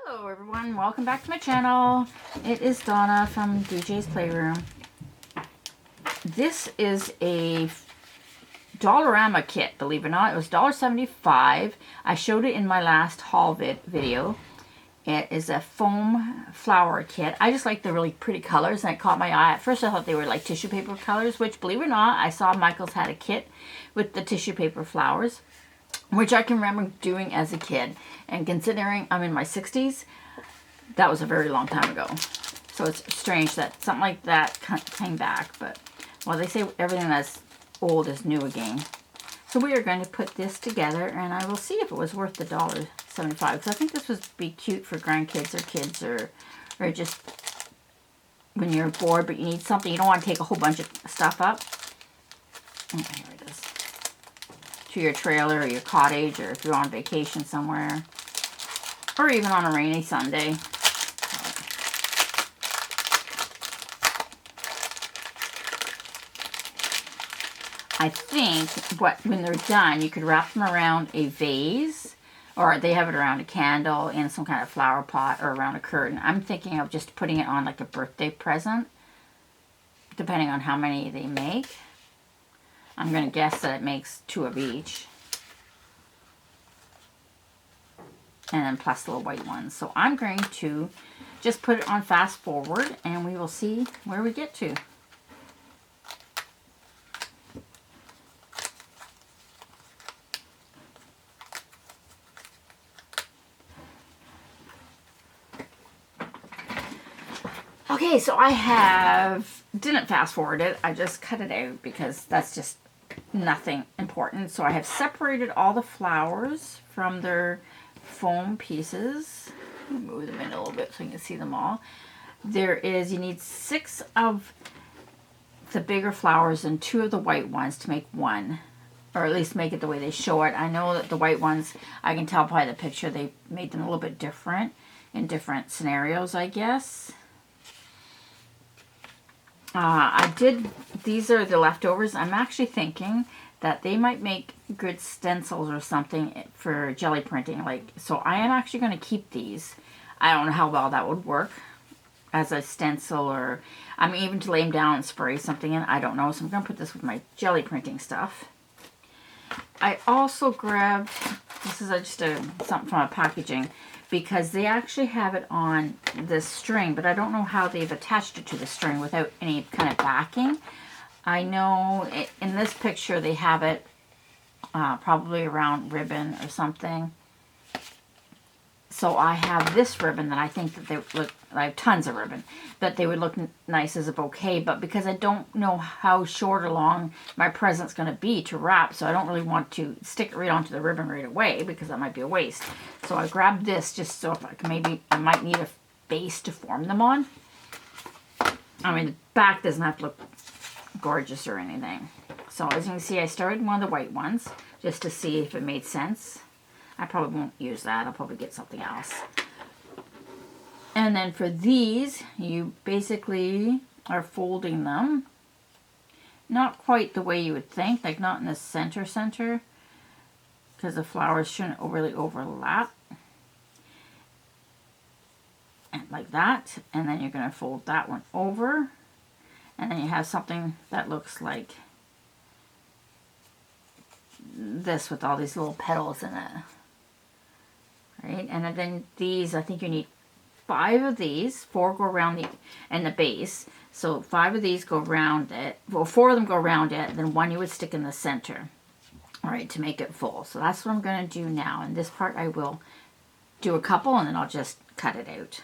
Hello everyone, welcome back to my channel. It is Donna from DJ's Playroom. This is a Dollarama kit, believe it or not. It was $1.75. I showed it in my last haul video. It is a foam flower kit. I just like the really pretty colors and it caught my eye. At first I thought they were like tissue paper colors, which believe it or not, I saw Michael's had a kit with the tissue paper flowers, which I can remember doing as a kid. And considering I'm in my 60s, that was a very long time ago. So it's strange that something like that came back. But, well, they say everything that's old is new again. So we are going to put this together, and I will see if it was worth the $1.75. Because I think this would be cute for grandkids or kids, or just when you're bored but you need something. You don't want to take a whole bunch of stuff up. Oh, here it is. To your trailer or your cottage, or if you're on vacation somewhere, or even on a rainy Sunday. I think when they're done, you could wrap them around a vase, or they have it around a candle in some kind of flower pot, or around a curtain. I'm thinking of just putting it on like a birthday present, depending on how many they make. I'm going to guess that it makes 2 of each. And then plus little white ones. So I'm going to just put it on fast forward and we will see where we get to. Okay, so I didn't fast forward it. I just cut it out because that's just nothing important. So I have separated all the flowers from their foam pieces. Move them in a little bit so you can see them all. You need 6 of the bigger flowers and 2 of the white ones to make one, or at least make it the way they show it. I know that the white ones, I can tell by the picture, they made them a little bit different in different scenarios, I guess. These are the leftovers. I'm actually thinking that they might make good stencils or something for jelly printing. So I am actually going to keep these. I don't know how well that would work as a stencil, or even to lay them down and spray something in. I don't know. So I'm going to put this with my jelly printing stuff. I also grabbed, this is just something from a packaging, because they actually have it on this string, but I don't know how they've attached it to the string without any kind of backing. I know in this picture they have it probably around ribbon or something. So I have this ribbon that I think that I have tons of ribbon, that they would look nice as a bouquet, but because I don't know how short or long my present's going to be to wrap, so I don't really want to stick it right onto the ribbon right away, because that might be a waste. So I grabbed this just so if I might need a base to form them on. The back doesn't have to look gorgeous or anything. So as you can see, I started one of the white ones just to see if it made sense. I probably won't use that. I'll probably get something else. And then for these, you basically are folding them. Not quite the way you would think, like not in the center, because the flowers shouldn't really overlap. And like that. And then you're going to fold that one over. And then you have something that looks like this with all these little petals in it. Right? And then these, I think you need 5 of these. 4 go around the base. So 5 of these go around it. Well, 4 of them go around it. Then 1 you would stick in the center. All right, to make it full. So that's what I'm going to do now. And this part I will do a couple and then I'll just cut it out.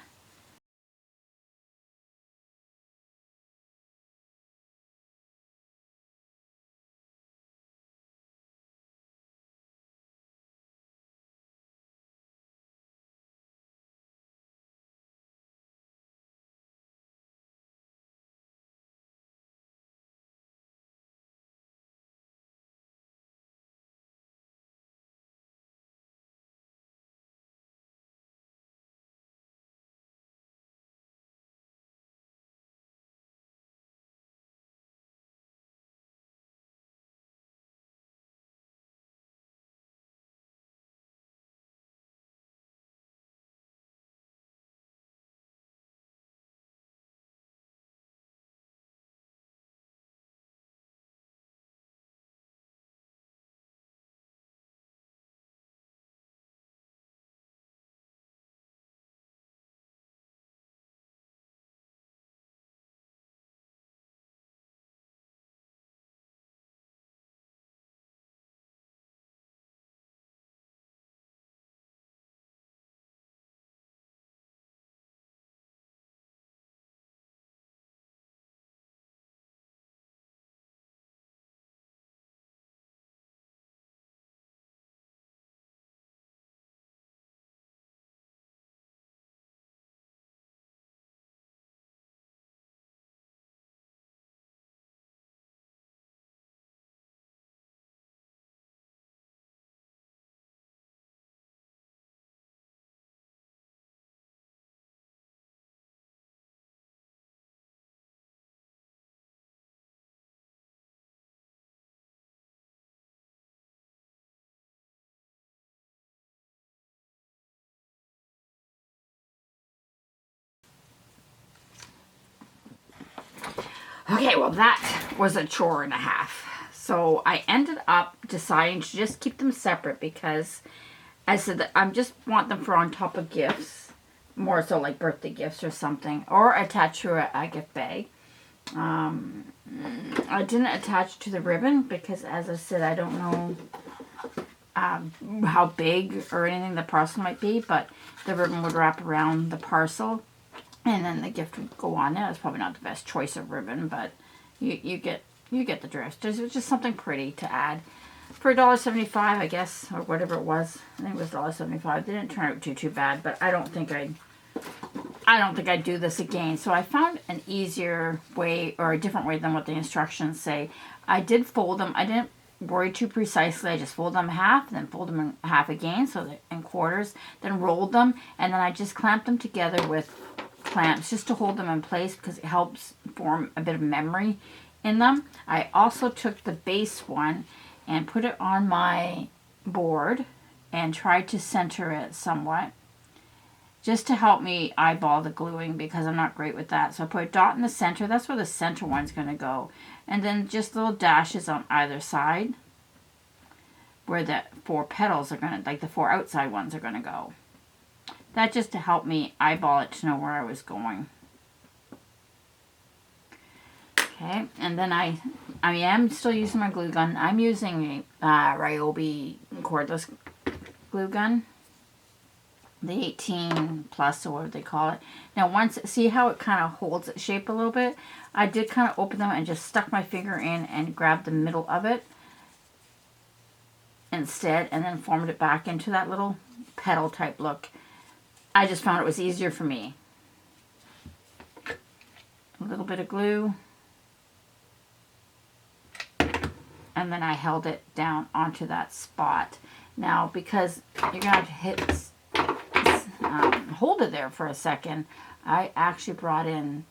Okay, well that was a chore and a half. So I ended up deciding to just keep them separate because I said that I just want them for on top of gifts. More so like birthday gifts or something. Or attach to a gift bag. I didn't attach to the ribbon because, as I said, I don't know how big or anything the parcel might be, but the ribbon would wrap around the parcel and then the gift would go on there. It's probably not the best choice of ribbon, but you get the drift. It's just something pretty to add. For $1.75, I guess, or whatever it was. I think it was $1.75. They didn't turn out too bad, but I don't think I'd do this again. So I found an easier way, or a different way than what the instructions say. I did fold them. I didn't worry too precisely. I just fold them half, then fold them in half again, so they're in quarters, then rolled them, and then I just clamped them together with clamps just to hold them in place because it helps form a bit of memory in them. I also took the base one and put it on my board and tried to center it somewhat just to help me eyeball the gluing because I'm not great with that. So I put a dot in the center. That's where the center one's going to go. And then just little dashes on either side where the 4 petals are going to, like the 4 outside ones are going to go. That just to help me eyeball it to know where I was going. Okay, and then I am still using my glue gun. I'm using a Ryobi cordless glue gun. The 18 plus, or whatever they call it. Now see how it kind of holds its shape a little bit? I did kind of open them and just stuck my finger in and grabbed the middle of it instead, and then formed it back into that little petal type look. I just found it was easier for me. A little bit of glue. And then I held it down onto that spot. Now, because you're going to have to hold it there for a second, I actually brought in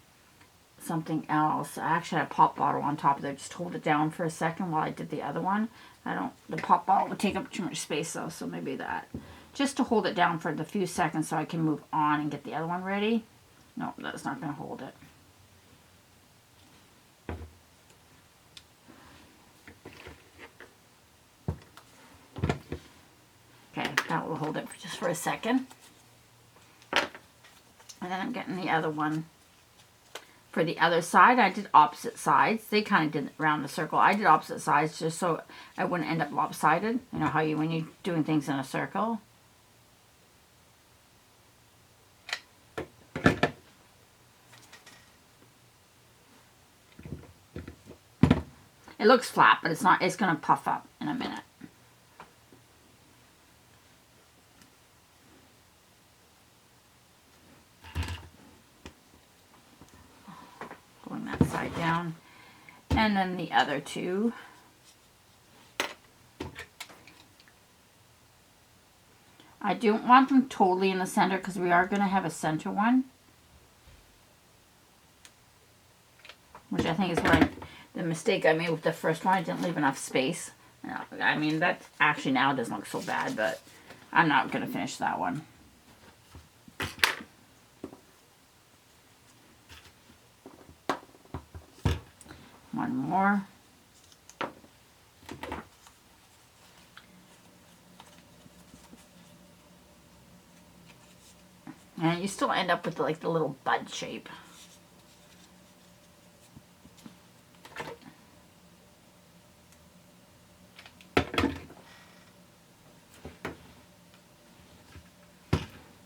something else. I actually had a pop bottle on top of there. Just hold it down for a second while I did the other one. The pop bottle would take up too much space though, so maybe that. Just to hold it down for the few seconds so I can move on and get the other one ready. No, that's not going to hold it. Okay, that will hold it just for a second. And then I'm getting the other one. For the other side, I did opposite sides. They kind of did around the circle. I did opposite sides just so I wouldn't end up lopsided. You know how when you're doing things in a circle. It looks flat, but it's not. It's going to puff up in a minute. Pulling that side down. And then the other two. I don't want them totally in the center because we are going to have a center one. Which I think is what the mistake I made with the first one. I didn't leave enough space. I mean, that actually now doesn't look so bad, but I'm not going to finish that one. One more. And you still end up with like the little bud shape.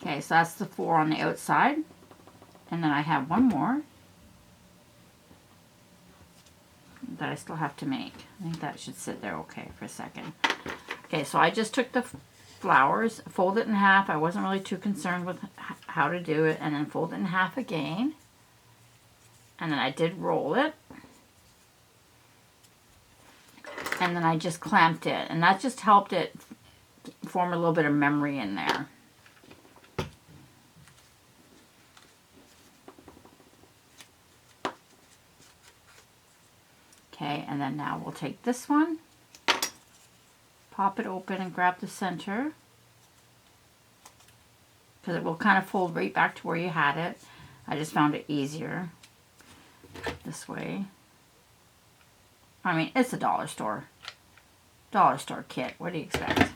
Okay, so that's the 4 on the outside. And then I have one more that I still have to make. I think that should sit there okay for a second. Okay, so I just took the flowers, fold it in half. I wasn't really too concerned with how to do it. And then fold it in half again. And then I did roll it. And then I just clamped it. And that just helped it form a little bit of memory in there. Okay, and then now we'll take this one, pop it open and grab the center, because it will kind of fold right back to where you had it. I just found it easier this way. I mean, it's a dollar store kit. What do you expect?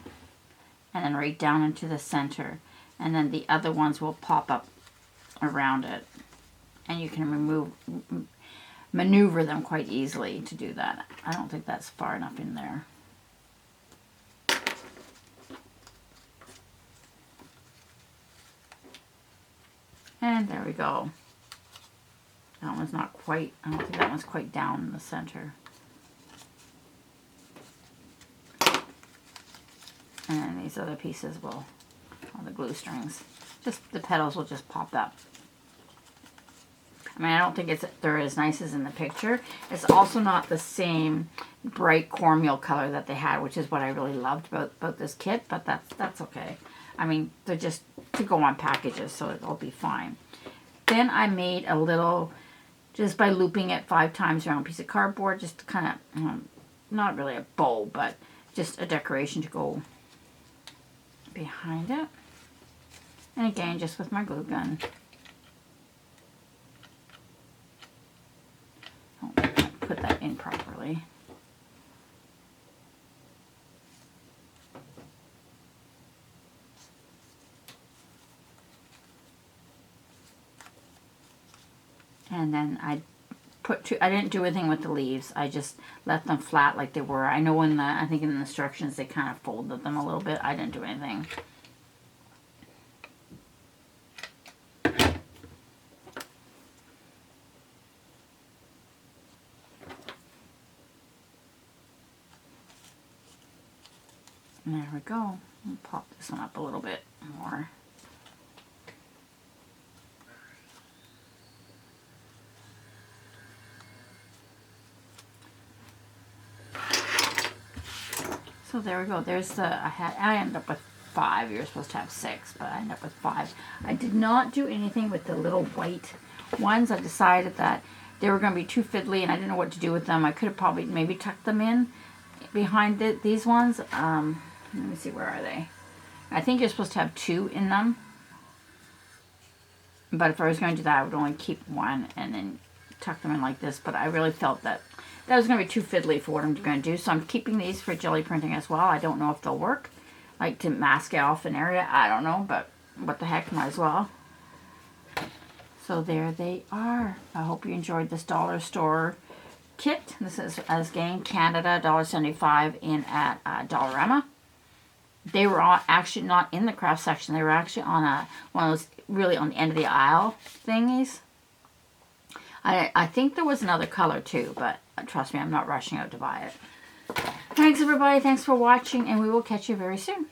And then right down into the center. And then the other ones will pop up around it. And you can maneuver them quite easily to do that. I don't think that's far enough in there. And there we go. That one's not quite, I don't think that one's quite down in the center. And then these other pieces will, all the glue strings, just the petals will just pop up. I mean, I don't think they're as nice as in the picture. It's also not the same bright cornmeal color that they had, which is what I really loved about this kit, but that's okay. I mean, they're just to go on packages, so it'll be fine. Then I made a little, just by looping it 5 times around a piece of cardboard, just to kind of, not really a bow, but just a decoration to go behind it. And again, just with my glue gun. Oh, put that in properly. And then I didn't do anything with the leaves. I just left them flat like they were. I know I think in the instructions they kind of folded them a little bit. I didn't do anything. And there we go. I'll pop this one up a little bit more. So there we go. There's I ended up with 5. You're supposed to have 6, but I ended up with 5. I did not do anything with the little white ones. I decided that they were going to be too fiddly and I didn't know what to do with them. I could have probably maybe tucked them in behind these ones. Let me see, where are they? I think you're supposed to have 2 in them. But if I was going to do that, I would only keep 1 and then tuck them in like this. But I really felt that was going to be too fiddly for what I'm going to do. So I'm keeping these for jelly printing as well. I don't know if they'll work. Like to mask off an area. I don't know, but what the heck, might as well. So there they are. I hope you enjoyed this dollar store kit. This is, again, Canada, $1.75 in at Dollarama. They were actually not in the craft section. They were actually on one of those, really on the end of the aisle thingies. I think there was another color too, but trust me, I'm not rushing out to buy it. Thanks everybody. Thanks for watching, and we will catch you very soon.